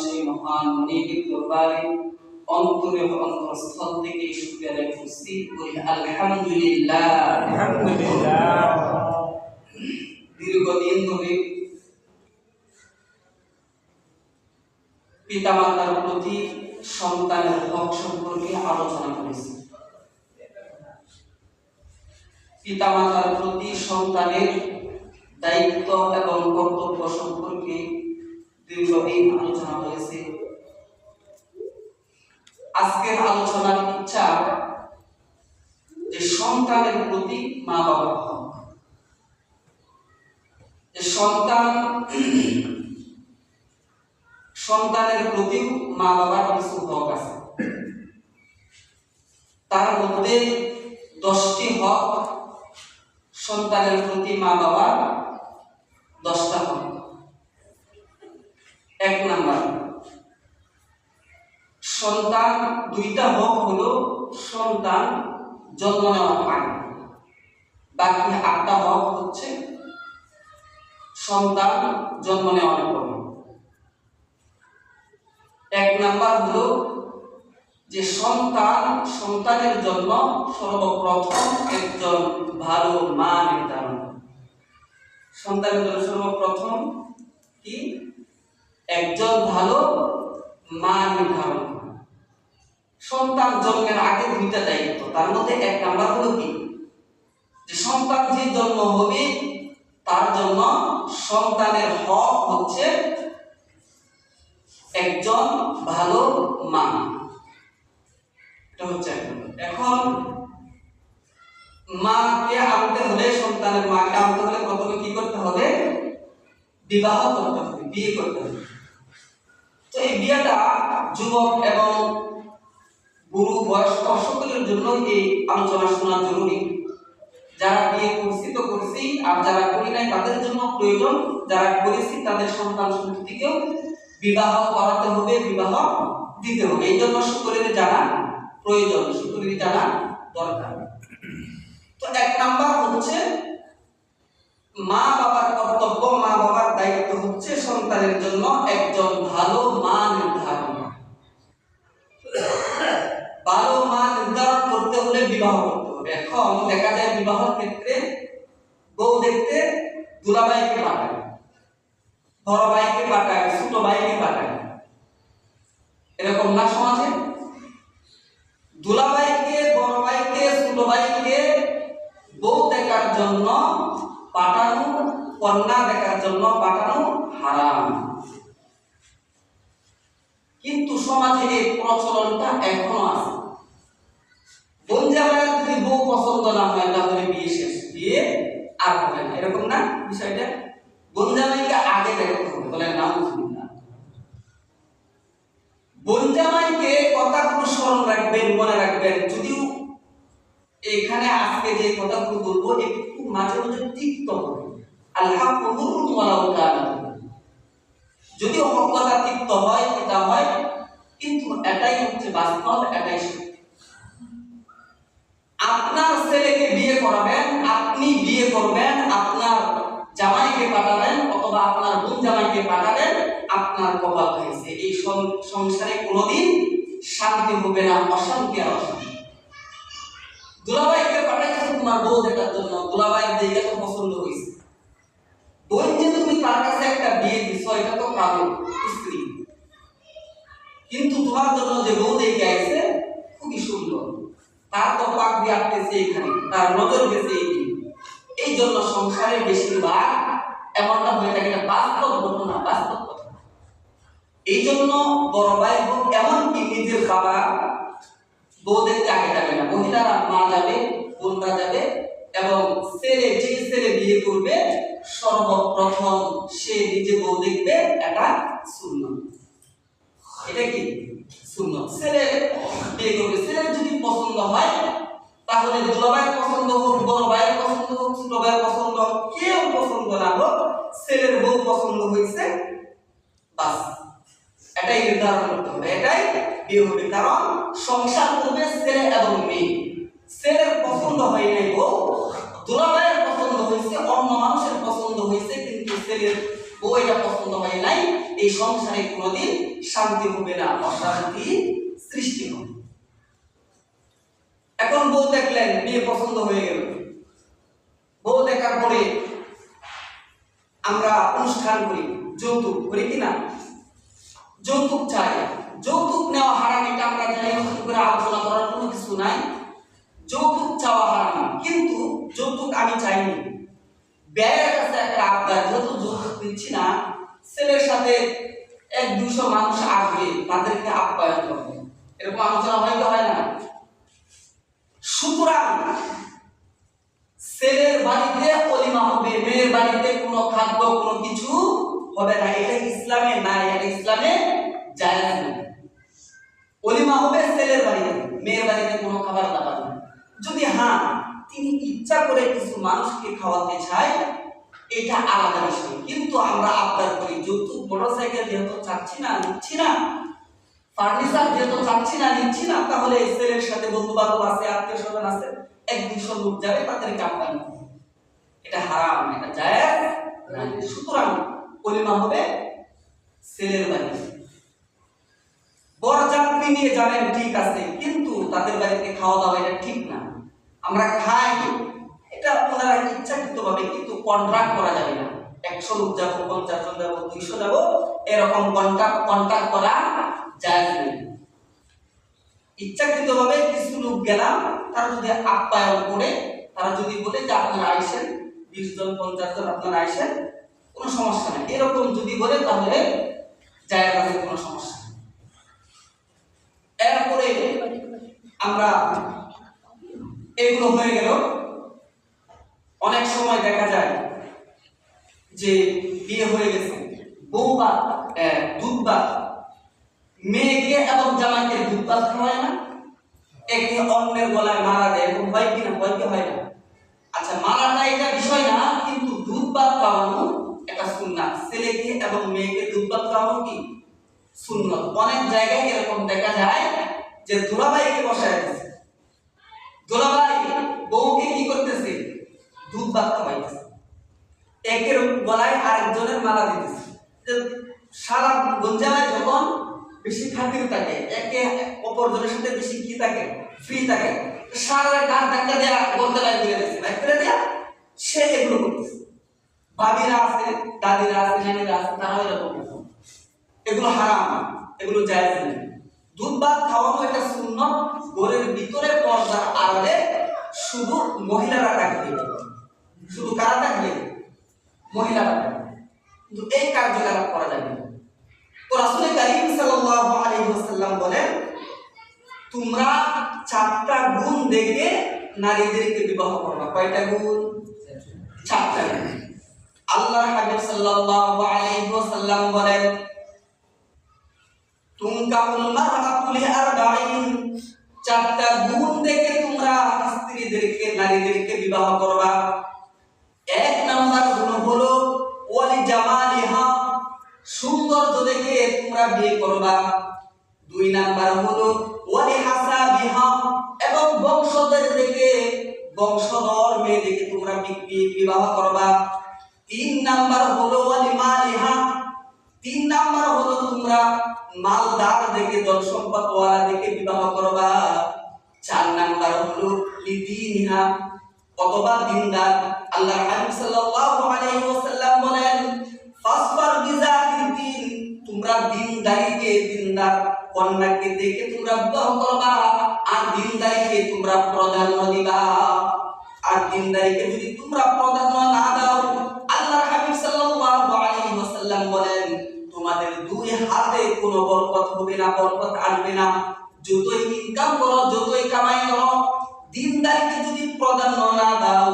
সেই মহান মনিবের দরবারে অন্তরে অন্তরস্থল থেকে শুকরিয়া আদায় করছি। বলি আলহামদুলিল্লাহ। আলহামদুলিল্লাহ। দীর্ঘদিন ধরে পিতামাতার প্রতি সন্তানের হক সম্পর্কে আলোচনা করেছি। পিতামাতার প্রতি সন্তানের দায়িত্ব এবং কর্তব্য সম্পর্কে দীর্ঘদিন আলোচনা হয়েছে। আজকের আলোচনার ইচ্ছা যে সন্তানের প্রতি মা বাবার হক, যে সন্তানের প্রতি মা বাবার কিছু হক আছে। তার মধ্যে 10টি হক সন্তানের প্রতি মা বাবার 10টা হক। 1 নাম্বার, সন্তান 2টা হক হলো সন্তান জন্ম নেওয়ার আগে, বাকি 8টা হক হচ্ছে সন্তান জন্ম নেওয়ার পরে। 1 নাম্বার হলো যে সন্তানের জন্য সর্বপ্রথম একজন ভালো মা নির্ধারণ। সন্তানের জন্য সর্বপ্রথম কি? একজন ভালো মা নির্ধারণ। সন্তান জন্মের আগে 2টা দায়িত্ব, তার মধ্যে 1 নাম্বার হলো কি? যে সন্তান যে জন্ম হবে তার জন্য সন্তানের হক হচ্ছে একজন ভালো মা। এটা হচ্ছে এখন মাকে আনতে হলে, সন্তানের মাকে আনতে হলে প্রথমে কি করতে হবে? বিবাহ করতে হবে, বিয়ে করতে হবে। তো এই বিয়েটা যুবক এবং বুড়ো বয়স্ক সকলের জন্য এই আলোচনা শোনা জরুরি। যারা বিয়ে করছি তো করছি, আর যারা করি নাই তাদের জন্য প্রয়োজন। যারা করেছি তাদের সন্তান সন্ততিকেও বিবাহ করাতে হবে, বিবাহ দিতে হবে। এই জন্য সকলের জানা প্রয়োজন, সকলের জানা দরকার। তো 1 নাম্বার হচ্ছে মা বাবার কর্তব্য, মা বাবার দায়িত্ব হচ্ছে সন্তানের জন্য একজন ভালো মা নির্ধারণ। ভালো মা নির্ধারণ করতে হলে বিবাহ করতে হবে। এখন দেখা যায় বিবাহের ক্ষেত্রে বউ দেখতে দুলাভাইকে পাঠায়, বড় ভাইকে পাঠায়, ছোট ভাইকে পাঠায়। এরকম না সমাজে? দুলাভাইকে, বড় ভাইকে, ছোট ভাইকে বউ দেখার জন্য পাঠানো, কন্যা দেখার জন্য পাঠানো হারাম। কিন্তু সমাজে এই প্রচলনটা এখনো আছে। বোন জামাইয়ের যদি বউ পছন্দ না হয় তাহলে বিয়ে শেষ, বিয়ে আর হবে না, এরকম না বিষয়টা? বোন জামাইকে আগে দেখতে হবে, বলে নাউজুবিল্লাহ। বোন জামাইকে কথাগুলো স্মরণ রাখবেন, মনে রাখবেন। যদিও এখানে আজকে যে কথাগুলো বলবো একটু মাঝে মাঝে তিক্ত হবে, আল্লাহ কুমুরুন ওয়ালাউ কানা, যদিও হক কথা তিক্ত হয়, এটা হয়, কিন্তু এটাই হচ্ছে বাস্তব, এটাই সত্য। আপনার ছেলেকে বিয়ে করাবেন, আপনি বিয়ে করবেন, আপনার জামাইকে পাঠাবেন অথবা আপনার বোন জামাইকে পাঠাবেন, আপনার কপাল খাইছে। এই সংসারে কোনোদিন শান্তি হবে না, অশান্তি আর অশান্তি। দুলাভাইকে পাঠাইছো তোমার বউ দেখার জন্য, দুলাভাইয়ের দেখে তো পছন্দ হয়েছে, বোন যে তুমি তার কাছে একটা বিয়ে দিছ, এটা তো কারণ স্ত্রী, কিন্তু তোমার জন্য যে বউ দেখে আইছে খুবই সুন্দর, তার তো পাক দিয়ে আটকেছে এখানে, তার নজর গেছে এইখানে। এই জন্য সংসারে বেশিরভাগ এমনটা হয়ে থাকে, বাস্তব ঘটনা, বাস্তব কথা। এই জন্য বড় ভাই বোন এমনকি নিজের বাবা বউ দেখতে আগে যাবে না, মহিলারা মা যাবে, বোনরা যাবে, এবং ছেলে যে ছেলে বিয়ে করবে সর্বপ্রথম সে নিজে বউ দেখবে, এটা সুন্নাত। এটা কি সুন্নাত? ছেলে বিয়ে করবে, ছেলের যদি পছন্দ হয় তাহলে দুলাভাইয়ের পছন্দ হোক, বড় ভাইয়ের পছন্দ হোক, ছোট ভাইয়ের পছন্দ হোক, কেউ পছন্দ না হোক, ছেলের বউ পছন্দ হয়েছে, বাস এটাই নির্ধারণ করতে হবে, এটাই বিয়ে হবে। কারণ সংসার করবে ছেলে এবং মেয়ে। ছেলের পছন্দ হয় নাই বউ, দুলাভাইয়ের পছন্দ হয়েছে, অন্য মানুষের পছন্দ হয়েছে, কিন্তু ছেলের বউ এটা পছন্দ হয় নাই, এই সংসারে কোনোদিন শান্তি হবে না, অশান্তি সৃষ্টি হবে। এখন বউ দেখলেন, বিয়ে পছন্দ হয়ে গেল। বউ দেখার পরে আমরা অনুষ্ঠান করি, যৌতুক করি কিনা? যৌতুক চাই। যৌতুক নেওয়া হারাম, এটা আমরা জানি, নতুন করে আলোচনা করার কোনো কিছু নাই। যৌতুক চাওয়া হারাম, কিন্তু যৌতুক আমি চাইনি। ব্যয়ের কাছে একটা আবদার, যেহেতু যৌতুক দিচ্ছি না, ছেলের সাথে 100-200 মানুষ আসবে, তাদেরকে আপ্যায়ন করবে, এরকম আলোচনা হয় তো হয় না? সুতরাং ছেলের বাড়িতে অলিমা হবে, মেয়ের বাড়িতে কোনো খাদ্য কোনো কিছু হবে না। এটা ইসলামে নাই, এটা ইসলামে জায়েজ না। অলিমা হবে ছেলের বাড়িতে, মেয়ের বাড়িতে কোনো খাবার দাবার না। যদি হ্যাঁ তিনি ইচ্ছা করে কিছু মানুষকে খাওয়াতে চায়, এটা আলাদা বিষয়। কিন্তু আমরা আবদার করি, যৌতুক মোটরসাইকেল যেহেতু চাচ্ছি না, নিচ্ছি না, ফার্নিচার যেহেতু চাচ্ছি না, নিচ্ছি না, তাহলে ছেলের সাথে বন্ধু বান্ধব আছে, আত্মীয় স্বজন আছে, 1-200 লোক যাবে, তাদেরকে আপ্যায়ন করবে। এটা হারাম, এটা জায়েজ না। সুতরাং অলিমা হবে ছেলের বাড়িতে। বরযাত্রী নিয়ে যাবেন, ঠিক আছে, কিন্তু তাদের বাড়িতে খাওয়া দাওয়া এটা ঠিক না। আমরা খাই, এটা ওনারা ইচ্ছাকৃতভাবে, কিন্তু কন্ট্রাক্ট করা যাবে না। 100 লোক যাবো, 50 জন যাবো, 200 যাবো, এরকম কন্ট্রাক্ট করা যায় না। ইচ্ছাকৃতভাবে কিছু লোক গেলাম, তারা যদি আপ্যায়ন করে, তারা যদি বলে যে আপনারা আইসেন, 20 জন 50 জন আপনারা আইসেন, কোনো সমস্যা নেই, এরকম যদি বলে তাহলে জায়েজ আছে, কোনো সমস্যা নেই। এরপরে আমরা এগুলো হয়ে গেল। অনেক সময় দেখা যায় যে বিয়ে হয়ে গেছে, বউ বা দুধ বা মেয়েকে এবং জামাইকে দুধ ভাত খাওয়ায় না, একে অন্যের গলায় মারা দেয়, এরকম হয় কিনা? হয় কি হয় না? আচ্ছা, মারাটা এটা বিষয় না, কিন্তু দুধ ভাত খাওয়ানো এটা সুন্নাত। ছেলেকে এবং মেয়েকে দুধ ভাত খাওয়ানো কি সুন্নাত। অনেক জায়গায় এরকম দেখা যায় যে দুলাভাইকে বসায় দিয়েছে, দুলাভাই বউকে কি করতেছে? দুধ ভাত খাওয়াইতেছে, একের গলায় আরেকজনের মালা দিতেছে। সারা গঞ্জামায় যখন বেশি খাতির থাকে, একে অপরজনের সাথে বেশি কি থাকে? ফ্রি থাকে, সারা গান ধাক্কা দেয়া গন্ডালায় দিয়ে দিচ্ছে, বাইক করে দেয়া, সে এগুলো করতেছে। ভাবিরা আছে, দাদিরা আছে, নানিরা আছে, তারাও এরকম। এগুলো হারাম, এগুলো জায়েজ নেই। দুধ ভাত খাওয়ানো এটা সুন্নাত। ঘরের ভিতরে পর্দার আড়ালে শুধু মহিলারা থাকবে, শুধু কারা থাকবে? মহিলারা থাকবে, কিন্তু এই কার্যকলাপ করা যাবে না। তো রাসূল কারীম সাল্লাল্লাহু আলাইহি ওয়াসাল্লাম বলেন, তোমরা 4টা গুণ দেখে নারীদেরকে বিবাহ করবা। কয়টা গুণ? 4টা গুণ। আল্লাহর হাবিব সাল্লাল্লাহু আলাইহি ওয়াসাল্লাম বলেন, তুনকাহুল মারআতু লিআরবাঈন, 4টা গুণ দেখে তোমরা স্ত্রীদেরকে, নারীদেরকে বিবাহ করবা। 1 নাম্বার গুণ হলো ওয়ালি জামালিহা, সৌন্দর্য দেখে তোমরা বিয়ে করবা। 2 নাম্বার হলো ওয়ালি হাসাবিহা, এবং বংশধর দেখে, বংশধর মেয়ে দেখে তোমরা বিবাহ করবা। 3 নাম্বার হলো ওয়ালি মালিহা, 3 নাম্বার হলো তোমরা মালদার দেখে, ধন সম্পদ ওয়ালা দেখে বিবাহ করবা। 4 নাম্বার হলো লিদিনহা, অথবা দিনদার। আল্লাহর হাবিব সাল্লাল্লাহু আলাইহি ওয়াসাল্লাম বলেন, ফাসফার বিযাতিল দিন, তোমরা দিনদারিকে, দিনদার কন্যাকে দেখে তোমরা বিবাহ করবা, আর দিনদারিকে তোমরা প্রাধান্য দিবা। আর দিনদারিকে যদি তোমরা প্রাধান্য না দাও, আল্লাহর হাবিব সাল্লাল্লাহু আলাইহি ওয়াসাল্লাম বলেন, তোমাদের 2 হাতে কোনো বরকত হবে না, বরকত আসবে না। যতই ইনকাম করো, যতই কামাই করো, দিনদারিকে যদি প্রাধান্য না দাও,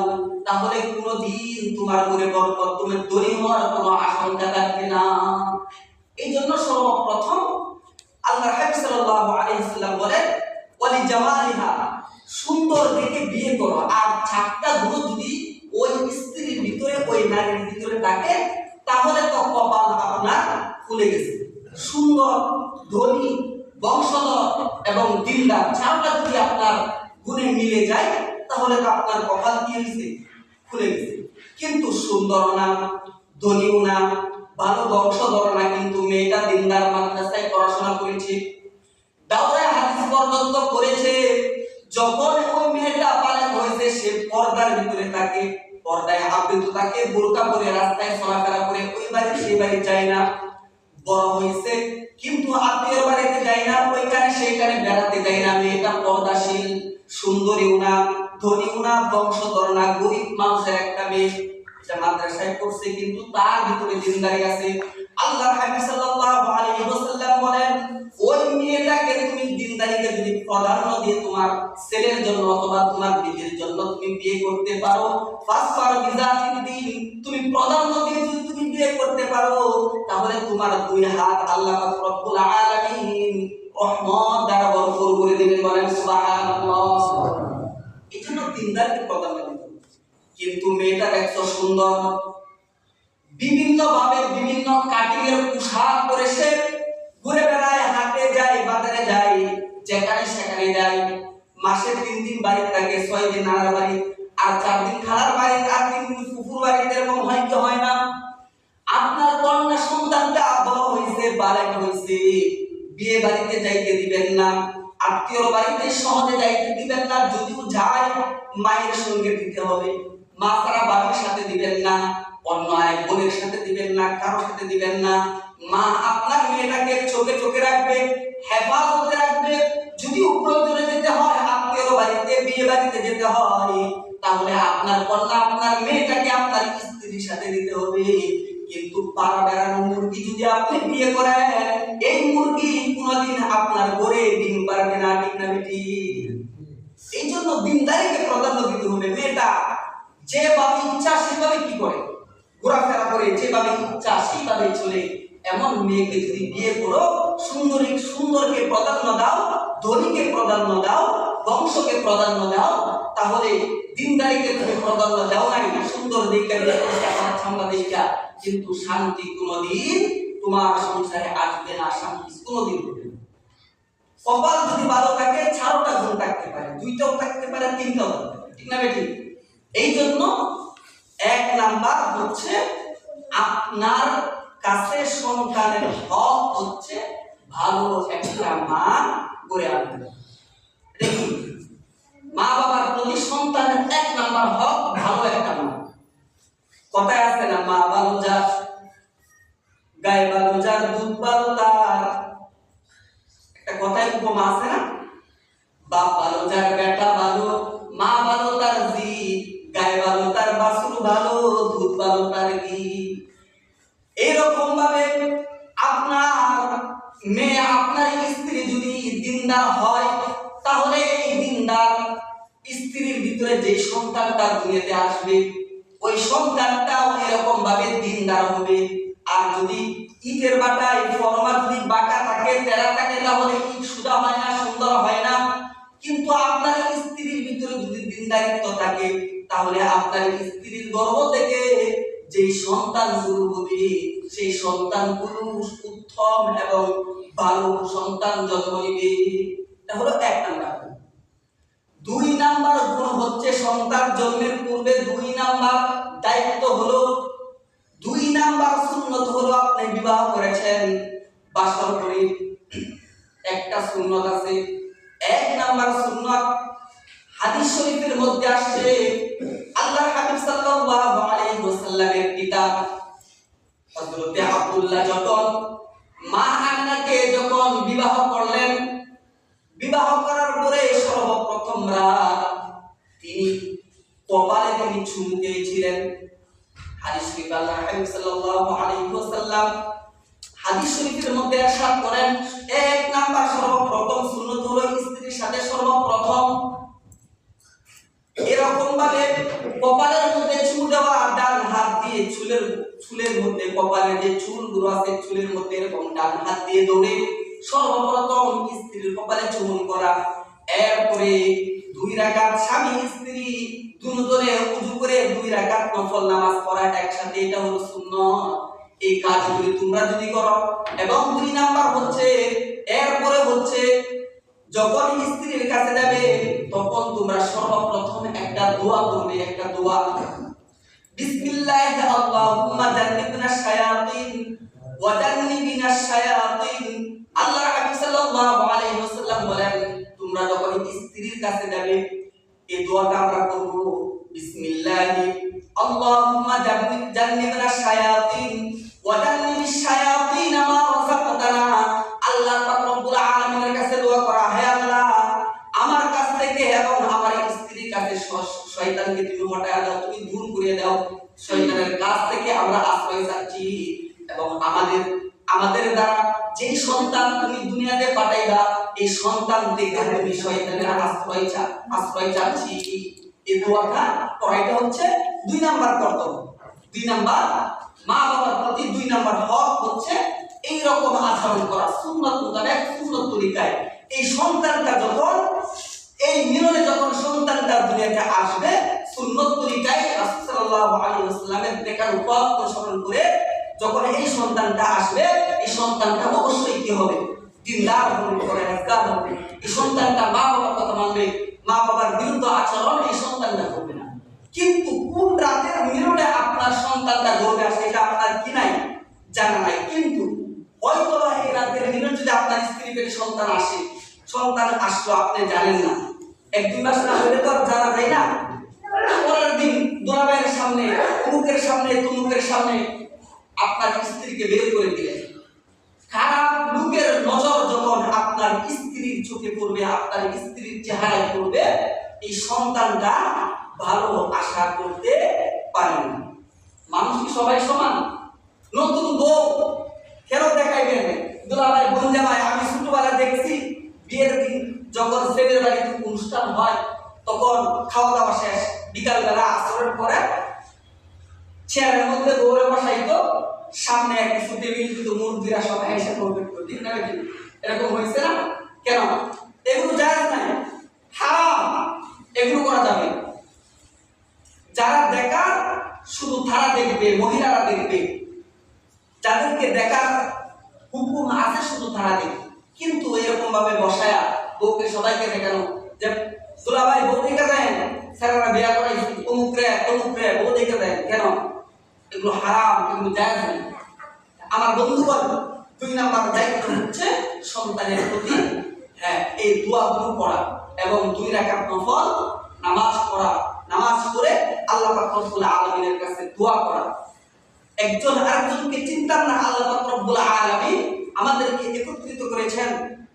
তাহলে কোনোদিন তোমার ঘরে বরকত, তোমার ধনী হওয়ার কোনো আশঙ্কা থাকবে না। এই জন্য সর্বপ্রথম আল্লাহর হাবিব সাল্লাল্লাহু আলাইহি ওয়াসাল্লাম বলেন, ওয়ালি জামালিহা, সুন্দর দেখে বিয়ে করো। আর 4টা গুণ যদি ওই স্ত্রীর ভিতরে, ওই নারীর ভিতরে থাকে, তাহলে তো কপাল আপনার খুলে গেছে। সুন্দর, ধনী, বংশধর এবং দিনদার, 4টা যদি আপনার গুণে মিলে যায়, তাহলে তো আপনার কপাল কি হয়েছে? খুলে গেছে। কিন্তু সুন্দর না, ধনীও না, ভালো বংশধর না, কিন্তু মেয়েটা দিনদার, মাদ্রাসায় পড়াশোনা করেছে, দাওরায়ে হাদিস পর্যন্ত করেছে। যখন ওই মেয়েটা বালেগ হয়েছে, সে পর্দার ভিতরে থাকে, পর্দায় আবৃত থাকে, বোরকা পরে রাস্তায় চলাফেরা করে, ওই বাড়ি সেই বাড়ি যায় না। বড় হয়েছে কিন্তু আত্মীয় বাড়িতে যায় না, ওইখানে সেইখানে বেড়াতে যায় না। মেয়েটা পর্দাশীল, সুন্দরীও না, ধনীও না, বংশধর না, গরিব মানুষের একটা মেয়ে। সে মাদ্রাসায় পড়ছে কিন্তু তার ভিতরে দিনদারি আছে। আল্লাহর হাবিব সাল্লাল্লাহু আলাইহি ওয়াসাল্লাম বলেন, ওই মেয়েটাকে তুমি দিনদারিকে যদি প্রাধান্য দিয়ে তোমার ছেলের জন্য অথবা তোমার বিবির জন্য তুমি বিয়ে করতে পারো, ফাসফার বিজাতির দিন, তুমি প্রাধান্য দিয়ে যদি তুমি বিয়ে করতে পারো, তাহলে তোমার দুই হাত আল্লাহ পাক রব্বুল আলামিন রহমত দ্বারা ভরপুর করে দিবেন। বলেন সুবহানাল্লাহ। এজন্য দিনদারকে প্রাধান্য দিতে হবে। কিন্তু মেয়েটা দেখছো সুন্দর, বিভিন্ন ভাবে বিভিন্ন কাটিং এর পোশাক পরে সে ঘুরে বেড়ায়, হাটে যায়, বাজারে যায়, যেখানে সেখানে যায়। মাসে 3 দিন বাড়িতে থাকে, 6 দিন নানার বাড়ি, আর 4 দিন খালার বাড়ি, আর 3 দিন ফুফুর বাড়িতে। এরকম হয় কি হয় না? আপনার কন্যা সন্তানটা বড় হয়েছে, বালেগ হয়েছে, বিয়ে বাড়িতে যাইতে দিবেন না, আত্মীয় বাড়িতে সহজে যাইতে দিবেন না। যদিও যায়, মায়ের সঙ্গে দিতে হবে, মা ছাড়া বাবার সাথে দিবেন না, অন্য এক বোনের সাথে দিবেন না, কারোর সাথে দিবেন না। মা আপনার মেয়েটাকে চোখে চোখে রাখবে, হেফাজতে রাখবে। যদি প্রয়োজনে যেতে হয় আত্মীয় বাড়িতে, বিয়ে বাড়িতে যেতে হয়, তাহলে আপনার কন্যা, আপনার মেয়েটাকে আপনার স্ত্রীর সাথে দিতে হবে। কিন্তু পাড়া বেড়ানো মুরগি যদি আপনি বিয়ে করেন, এই মুরগি কোনোদিন আপনার ঘরে ডিম পারবে না, ঠিক না বেটি? এই জন্য দিনদারিকে প্রাধান্য দিতে হবে। মেয়েটা যেভাবে ইচ্ছা সেভাবে কি করে, ঘোরাফেরা করে, যেভাবে ইচ্ছা সেইভাবে চলে, এমন মেয়েকে যদি বিয়ে করো, সুন্দরকে প্রাধান্য দাও, ধনীকে প্রাধান্য দাও, বংশকে প্রাধান্য দাও, তাহলে দিনদারিকে তুমি প্রাধান্য দাও নাই, সুন্দর দেখা সামলা দেখা, কিন্তু শান্তি কোনোদিন তোমার সংসারে আসবে না, শান্তি কোনোদিন হবে না। কপাল যদি ভালো থাকে, 4টা গুণ থাকতে পারে, 2টাও থাকতে পারে, 3টাও থাকতে পারে, ঠিক না বেটি? এই জন্য 1 নাম্বার হচ্ছে আপনার কাছে সন্তানের হক হচ্ছে ভালো একটা মা গড়ে আনতে। দেখুন, মা বাবার প্রতি সন্তানের 1 নাম্বার হক ভালো একটা মা। কথায় আছে না, মা ভালো যার, গায়ে ভালো যার, দুধ ভালো তার। একটা কথায় উপমা আছে না, বাপ ভালো যার, বেটা ভালো, মা ভালো তার জি, গায়ে ভালো তার বাছুর ভালো, দুধ ভালো তার ঘি। এইরকম ভাবে আপনার মেয়ে, আপনার স্ত্রী যদি দিনদার হয়, তাহলে এই দিনদার স্ত্রীর ভিতরে যে সন্তানটা দুনিয়াতে আসবে, ওই সন্তানটাও এরকম ভাবে দিনদার হবে। আর যদি ইটের বাটায় ফরমা যদি বাঁকা থাকে, তেরা থাকে, তাহলে ইট সুদা হয় না, সুন্দর হয় না। কিন্তু আপনার স্ত্রীর ভিতরে যদি দিনদারিত্ব থাকে, তাহলে আপনার স্ত্রীর গর্ভ থেকে যে সন্তান শুরু হবে, সেই সন্তানগুলো উত্তম এবং ভালো সন্তান জন্ম নেবে। এটা হলো 1 নাম্বার। 2 নাম্বার গুণ হচ্ছে সন্তান জন্মের পূর্বে 2 নাম্বার দায়িত্ব হলো, 2 নাম্বার সুন্নত হলো, আপনি বিবাহ করেছেন, বাসর করে একটা সুন্নত আছে। 1 নাম্বার সুন্নত হাদিস শরীফের মধ্যে আসছে, আল্লাহর হাবিব সাল্লাল্লাহু আলাইহি ওয়াসাল্লামের পিতা হযরত আব্দুল্লাহ যখন মা আমিনাকে যখন বিবাহ করলেন, বিবাহ করার পরে সর্বপ্রথম রাত তিনি কপালে তিনি চুমু দিয়েছিলেন। হাদিস শরীফে আল্লাহর হাবিব সাল্লাল্লাহু আলাইহি ওয়াসাল্লাম হাদিস শরীফের মধ্যে ইরশাদ করেন, 1 নাম্বার সর্বপ্রথম সুন্নত হলো স্ত্রীর সাথে সর্বপ্রথম এরকম ভাবে কপালের মধ্যে চুল দেওয়া, ডান হাত দিয়ে চুলের মধ্যে, কপালের যে চুলগুলো আছে চুলের মধ্যে এরকম ডান হাত দিয়ে দৌড়ে সর্বপ্রথম স্ত্রীর কপালে চুমন করা। এরপরে 2 রাকাত স্বামী স্ত্রী দুজনে ওযু করে 2 রাকাত নফল নামাজ পড়া একসাথে, এটা হলো সুন্নাত। এই কাজগুলি তোমরা যদি করো। এবং 2 নাম্বার হচ্ছে, এরপরে হচ্ছে যখন স্ত্রীর কাছে যাবে, তখন তোমরা সর্বপ্রথম একটা দোয়া করবে, একটা দোয়া, বিসমিল্লাহ বিসমিল্লাহি আল্লাহুম্মা জান্নিবনা শায়াতিন ওয়া জান্নিবিনা শায়াতিন। আল্লাহ হাবিব সাল্লাল্লাহু আলাইহি ওয়াসাল্লাম বলেন, তোমরা যখন স্ত্রীর কাছে যাবে এই দোয়াটা আমরা করব, বিসমিল্লাহি আল্লাহুম্মা জান্নিবনা শায়াতিন ওয়া জান্নিবিশ শায়াতিন মা রাযাকতানা। আল্লাহ পাক রব্বুল আলামিনের কাছে দোয়া করা, হে আল্লাহ আমার কাছ থেকে এবং আমার স্ত্রীর কাছে শয়তানকে তুমি হটায় দাও, তুমি দূর করে দাও, শয়তানের কাছ থেকে আমরা আশ্রয় চাচ্ছি। এবং আমাদের দ্বারা যেই সন্তান তুমি দুনিয়াতে পাঠাইবা এই সন্তান থেকে তুমি শয়তানের আশ্রয় চাচ্ছি। এই দোয়াটা পড়াইটা হচ্ছে 2 নাম্বার কর্তব্য। 2 নাম্বার মা বাবার প্রতি 2 নাম্বার হক হচ্ছে এই রকম আচরণ করা, সুন্নাত মোতাবেক সুন্নাত তরিকায়। এই সন্তানটা যখন এই মিলনে যখন সন্তানটা দুনিয়াতে আসবে সুন্নাত তরিকায় রাসূল সাল্লাল্লাহু আলাইহি ওয়াসাল্লামের দেখার উপর অনুসরণ করে যখন এই সন্তানটা আসবে এই সন্তানটা অবশ্যই কি হবে, দিনদার হবে, পরহেজগার হবে। এই সন্তানটা মা বাবার কথা মানবে, মা বাবার বিরুদ্ধে আচরণ এই সন্তানটা করবে না। কিন্তু কোন রাতের মিলনে আপনার সন্তানটা গর্বে আসে এটা আপনার কি নাই, জানা নাই। কিন্তু হয়তো এই রাতের মিলন যদি আপনার স্ত্রী পেটে সন্তান আসলো আপনি জানেন না, 1-2 মাস না হলে তো জানা যায় না। পরের দিন দোলাবাইয়ের সামনে, অমুকের সামনে, তমুকের সামনে আপনার স্ত্রীকে বের করে দিলেন। খারাপ লোকের নজর যখন আপনার স্ত্রীর চোখে পড়বে, আপনার স্ত্রীর চেহারায় পড়বে, এই সন্তানটা ভালো আশা করতে পারে না। মানুষ কি সবাই সমান? নতুন বউ কেন দেখাইবেন? দুলাভাই বোন জামাই আমি ছোটবেলা দেখছি বিয়ের দিন যখন ছেলের বাড়িতে অনুষ্ঠান হয় তখন খাওয়া দাওয়া শেষ, বিকালবেলা আসরের পরে চেয়ারের মধ্যে দৌড়ে বসাইতো, সামনে কিছু টেবিল দিত, মুরগিরা সবাই এসে করবে, ঠিক না? এরকম হয়েছে না? কেন? এগুলো জায়েজ নাই, হারাম, এগুলো করা যাবে। যারা দেখার শুধু তারা দেখবে, মহিলারা দেখবে, যাদেরকে দেখার হুকুম আছে শুধু তারা দেখবে। কিন্তু এরকম ভাবে বসায়া বউকে সবাইকে দেখানো যে দুলাভাই বউ দেখে দেন, স্যারেরা বিয়া করাইছি, অমুক রে বউ দেখে দেন, কেন? এগুলো হারাম, এগুলো জায়েজ নেই। আমার বন্ধুগণ 2 নাম্বার দায়িত্ব হচ্ছে সন্তানের প্রতি এই দোয়াগুলো পড়া এবং 2 রাকাত নফল নামাজ পড়া, নামাজ পড়ে আল্লাহ পাক রব্বুল আলামিনের কাছে দোয়া করা। একজন আরেকজনকে চিন্তা না, আল্লাহ পাক রব্বুল আলামিন আমাদেরকে একত্রিত করেছেন,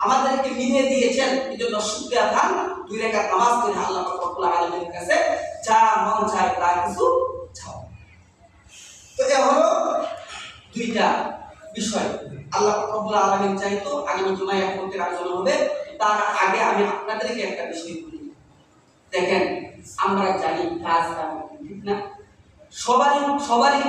আমাদেরকে মিলিয়ে দিয়েছেন, এজন্য শুকরিয়া আদান 2 রাকাত নামাজ পড়ে আল্লাহ পাক রব্বুল আলামিনের কাছে যা মন চায় তা কিছু চাও। তো এ হলো 2টা বিষয়। আল্লাহ পাক রব্বুল আলামিন চাইতো আগামী জুমায় আপনাদের আলোচনা হবে। তার আগে আমি আপনাদেরকে একটা বিষয় বলি। দেখেন আমরা জানি কাজ ঠিক না, সবারই